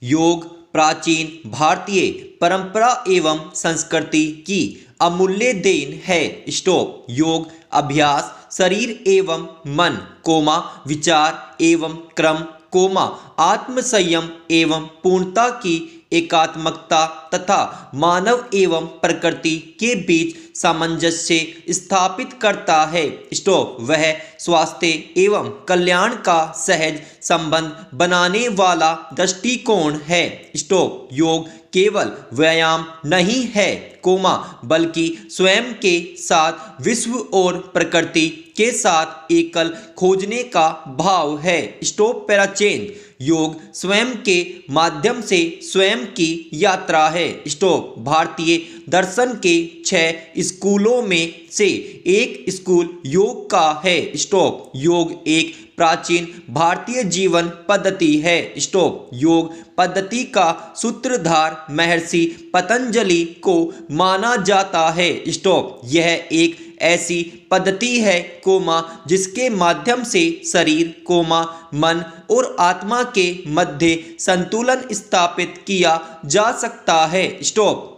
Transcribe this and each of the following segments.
योग प्राचीन भारतीय परंपरा एवं संस्कृति की अमूल्य देन है। स्टॉप। योग अभ्यास शरीर एवं मन कोमा विचार एवं क्रम कोमा आत्म संयम एवं पूर्णता की एकात्मकता तथा मानव एवं प्रकृति के बीच सामंजस्य स्थापित करता है। स्टॉप। वह स्वास्थ्य एवं कल्याण का सहज संबंध बनाने वाला दृष्टिकोण है। स्टॉप। योग केवल व्यायाम नहीं है कोमा बल्कि स्वयं के साथ विश्व और प्रकृति के साथ एकल खोजने का भाव है। स्टॉप पैराचेन। योग स्वयं के माध्यम से स्वयं की यात्रा है। स्टॉप। भारतीय दर्शन के 6 स्कूलों में से एक स्कूल योग का है। स्टॉप। योग एक प्राचीन भारतीय जीवन पद्धति है। स्टॉप। योग पद्धति का सूत्रधार महर्षि पतंजलि को माना जाता है। स्टॉप। यह एक ऐसी पद्धति है कोमा जिसके माध्यम से शरीर कोमा मन और आत्मा के मध्य संतुलन स्थापित किया जा सकता है। स्टॉप।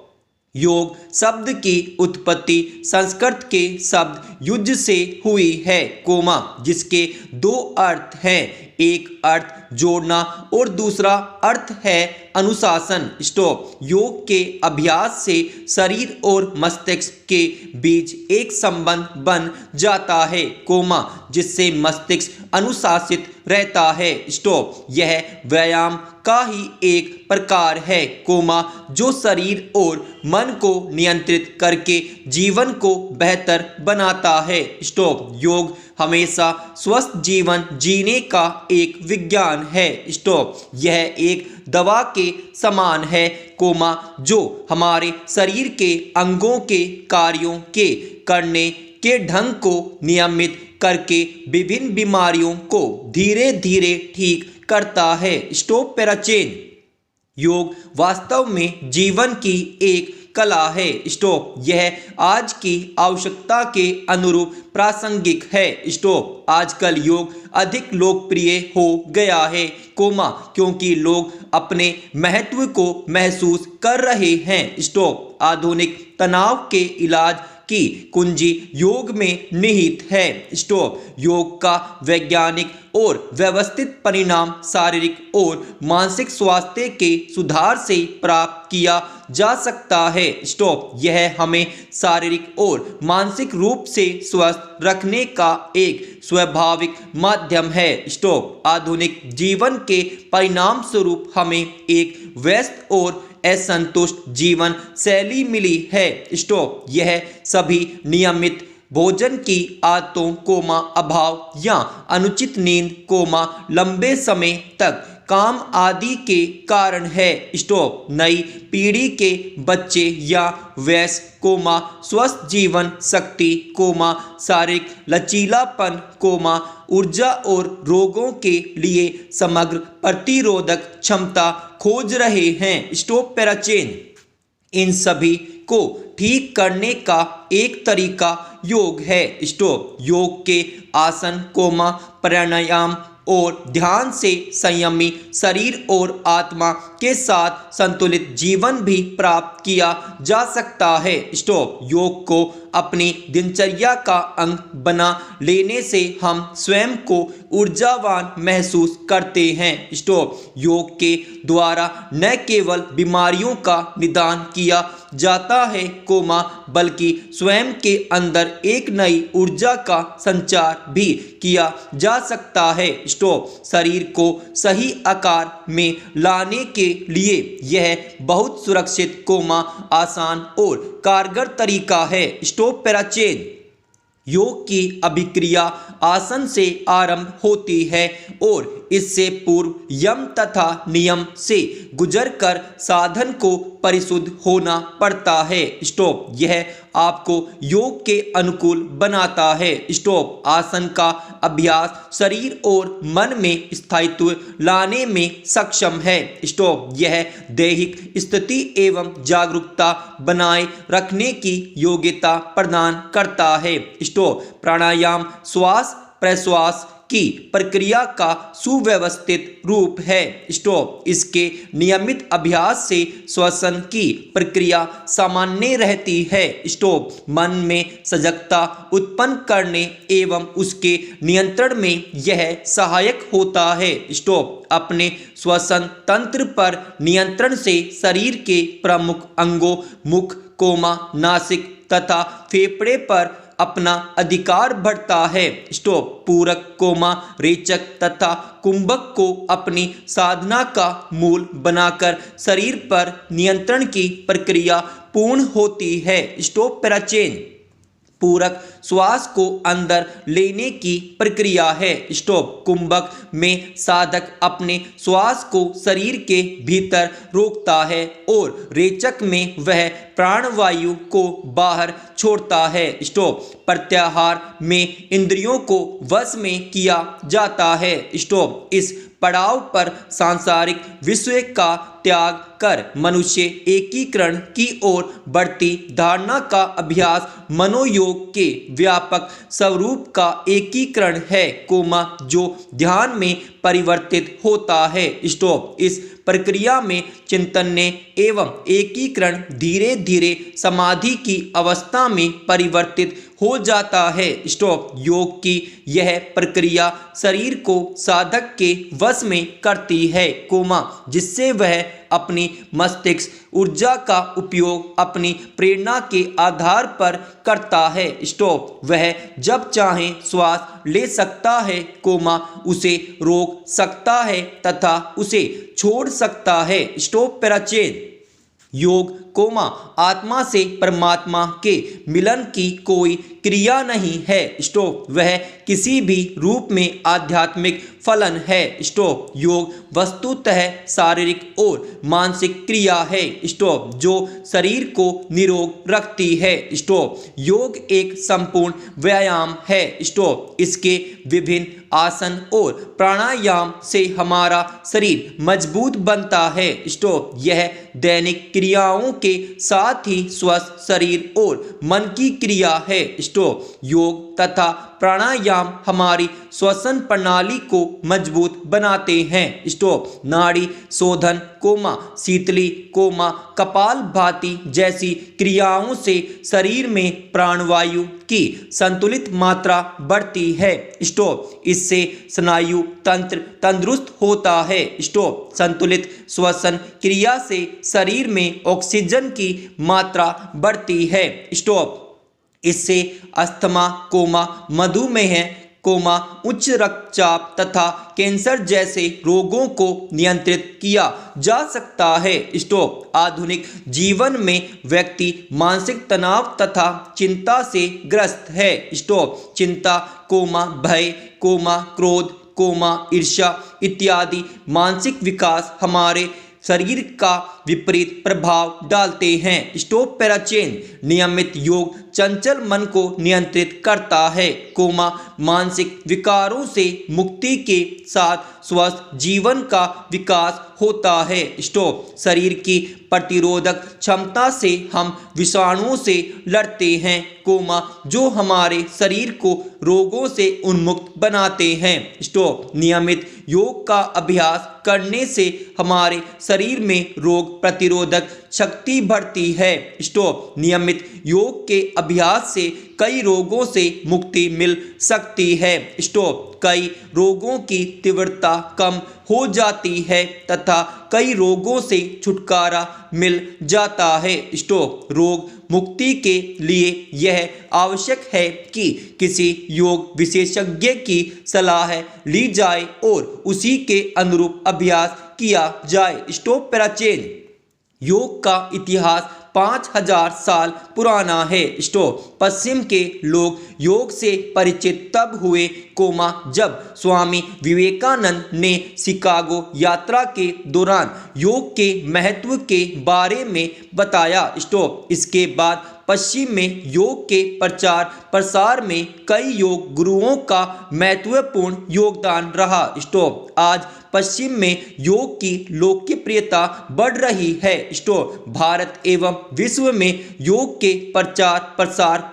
योग शब्द की उत्पत्ति संस्कृत के शब्द युद्ध से हुई है कोमा जिसके 2 अर्थ हैं। एक अर्थ जोड़ना और दूसरा अर्थ है अनुशासन। स्टॉप। योग के अभ्यास से शरीर और मस्तिष्क के बीच एक संबंध बन जाता है कोमा जिससे मस्तिष्क अनुशासित रहता है। स्टॉप। यह व्यायाम का ही एक प्रकार है कोमा जो शरीर और मन को नियंत्रित करके जीवन को बेहतर बनाता है। स्टॉप। योग हमेशा स्वस्थ जीवन जीने का एक विज्ञान है। स्टॉप। यह एक दवा के समान है कोमा जो हमारे शरीर के अंगों के कार्यों के करने के ढंग को नियमित करके विभिन्न बीमारियों को धीरे धीरे ठीक करता है। स्टॉप पैराचेन। योग वास्तव में जीवन की एक कला है। स्टॉप। यह आज की आवश्यकता के अनुरूप प्रासंगिक है। स्टॉप। आजकल योग अधिक लोकप्रिय हो गया है कोमा क्योंकि लोग अपने महत्व को महसूस कर रहे हैं। स्टॉप। आधुनिक तनाव के इलाज की कुंजी योग में निहित है। स्टॉप। योग का वैज्ञानिक और व्यवस्थित परिणाम शारीरिक और मानसिक स्वास्थ्य के सुधार से प्राप्त किया जा सकता है। स्टॉप। यह हमें शारीरिक और मानसिक रूप से स्वस्थ रखने का एक स्वाभाविक माध्यम है। स्टॉप। आधुनिक जीवन के परिणाम स्वरूप हमें एक व्यस्त और असंतुष्ट जीवन शैली मिली है। स्टॉप। यह सभी नियमित भोजन की आदतों कोमा अभाव या अनुचित नींद कोमा लंबे समय तक काम आदि के कारण है। स्टॉप। नई पीढ़ी के बच्चे या वयस्क कोमा स्वस्थ जीवन शक्ति कोमा शारीरिक लचीलापन कोमा ऊर्जा और रोगों के लिए समग्र प्रतिरोधक क्षमता खोज रहे हैं। स्टॉप पैराचेन। इन सभी को ठीक करने का एक तरीका योग है। स्टॉप। योग के आसन कोमा प्राणायाम और ध्यान से संयमी शरीर और आत्मा के साथ संतुलित जीवन भी प्राप्त किया जा सकता है। स्टॉप। योग को अपनी दिनचर्या का अंग बना लेने से हम स्वयं को ऊर्जावान महसूस करते हैं। स्टॉप। योग के द्वारा न केवल बीमारियों का निदान किया जाता है कोमा बल्कि स्वयं के अंदर एक नई ऊर्जा का संचार भी किया जा सकता है। स्टॉप। शरीर को सही आकार में लाने के लिए यह बहुत सुरक्षित कोमा आसान और कारगर तरीका है। स्टॉप पैराचेन। योग की अभिक्रिया आसन से आरंभ होती है और इससे पूर्व यम तथा नियम से गुजरकर साधन को परिशुद्ध होना पड़ता है। स्टॉप। यह आपको योग के अनुकूल बनाता है। स्टॉप। आसन का अभ्यास शरीर और मन में स्थायित्व लाने में सक्षम है। स्टॉप। यह दैहिक स्थिति एवं जागरूकता बनाए रखने की योग्यता प्रदान करता है। स्टॉप। प्राणायाम श्वास प्रश्वास की प्रक्रिया का सुव्यवस्थित रूप है। स्टॉप। इसके नियमित अभ्यास से श्वसन की प्रक्रिया सामान्य रहती है। स्टॉप। मन में सजगता उत्पन्न करने एवं उसके नियंत्रण में यह सहायक होता है। स्टॉप। अपने श्वसन तंत्र पर नियंत्रण से शरीर के प्रमुख अंगों मुख, नासिक तथा फेफड़े पर अपना अधिकार बढ़ता है। स्टॉप। पूरक, रेचक तथा कुंभक को अपनी साधना का मूल बनाकर शरीर पर नियंत्रण की प्रक्रिया पूर्ण होती है। स्टॉप। पैराचेन। पूरक श्वास को अंदर लेने की प्रक्रिया है। स्टॉप। कुंभक में साधक अपने श्वास को शरीर के भीतर रोकता है और रेचक में वह प्राणवायु को बाहर छोड़ता है। स्टॉप। प्रत्याहार में इंद्रियों को वश में किया जाता है। स्टॉप। इस पड़ाव पर सांसारिक विषय का त्याग कर मनुष्य एकीकरण की ओर बढ़ती धारणा का अभ्यास मनोयोग के व्यापक स्वरूप का एकीकरण है, जो ध्यान में परिवर्तित होता है। स्टॉप। इस प्रक्रिया में चिंतन एवं एकीकरण धीरे धीरे समाधि की अवस्था में परिवर्तित हो जाता है। स्टॉप। योग की यह प्रक्रिया शरीर को साधक के वश में करती है, जिससे वह अपनी मस्तिष्क ऊर्जा का उपयोग अपनी प्रेरणा के आधार पर करता है। स्टॉप। वह जब चाहे श्वास ले सकता है, उसे रोक सकता है तथा उसे छोड़ सकता है। स्टॉप। पैराचेन। योग, आत्मा से परमात्मा के मिलन की कोई क्रिया नहीं है। स्टॉप। वह किसी भी रूप में आध्यात्मिक फलन है। स्टॉप। योग वस्तुतः शारीरिक और मानसिक क्रिया है। स्टॉप। जो शरीर को निरोग रखती है। स्टॉप। योग एक संपूर्ण व्यायाम है। स्टॉप। इसके विभिन्न आसन और प्राणायाम से हमारा शरीर मजबूत बनता है। स्टॉप। यह दैनिक क्रियाओं के साथ ही स्वस्थ शरीर और मन की क्रिया है। स्टॉप। योग तथा प्राणायाम हमारी श्वसन प्रणाली को मजबूत बनाते हैं। स्टॉप। नाड़ी शोधन, शीतली, कपालभाति जैसी क्रियाओं से शरीर में प्राणवायु की संतुलित मात्रा बढ़ती है। स्टॉप। इससे स्नायु तंत्र तंदुरुस्त होता है। स्टॉप। संतुलित श्वसन क्रिया से शरीर में ऑक्सीजन की मात्रा बढ़ती है। स्टॉप। इससे अस्थमा, मधुमेह, उच्च रक्तचाप तथा कैंसर जैसे रोगों को नियंत्रित किया जा सकता है। स्टॉप। आधुनिक जीवन में व्यक्ति मानसिक तनाव तथा चिंता से ग्रस्त है। स्टॉप। चिंता, भय, क्रोध, ईर्ष्या इत्यादि मानसिक विकास हमारे शरीर का विपरीत प्रभाव डालते हैं। स्टॉप। पैराचेन। नियमित योग चंचल मन को नियंत्रित करता है, मानसिक विकारों से मुक्ति के साथ स्वस्थ जीवन का विकास होता है। स्टॉप। शरीर की प्रतिरोधक क्षमता से हम विषाणुओं से लड़ते हैं, जो हमारे शरीर को रोगों से उन्मुक्त बनाते हैं। स्टॉप। नियमित योग का अभ्यास करने से हमारे शरीर में रोग प्रतिरोधक शक्ति बढ़ती है। स्टॉप। नियमित योग के अभ्यास से कई रोगों से मुक्ति मिल सकती है। स्टॉप। कई रोगों की तीव्रता कम हो जाती है तथा कई रोगों से छुटकारा मिल जाता है। स्टॉप। रोग मुक्ति के लिए यह आवश्यक है कि किसी योग विशेषज्ञ की सलाह ली जाए और उसी के अनुरूप अभ्यास किया जाए। स्टॉप। पैराचेन। योग का इतिहास 5000 साल पुराना है। स्टॉप। पश्चिम के लोग योग से परिचित तब हुए, जब स्वामी विवेकानंद ने शिकागो यात्रा के दौरान योग के महत्व के बारे में बताया। स्टॉप। इसके बाद पश्चिम में योग के प्रचार प्रसार में कई योग गुरुओं का महत्वपूर्ण योगदान रहा। स्टॉप। आज पश्चिम में योग की लोकप्रियता बढ़ रही है। स्टॉप। भारत एवं विश्व में योग के प्रचार प्रसार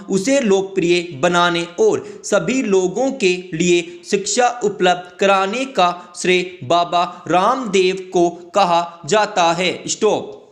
उसे लोकप्रिय बनाने और सभी लोगों के लिए शिक्षा उपलब्ध कराने का श्रेय बाबा रामदेव को कहा जाता है। स्टॉप।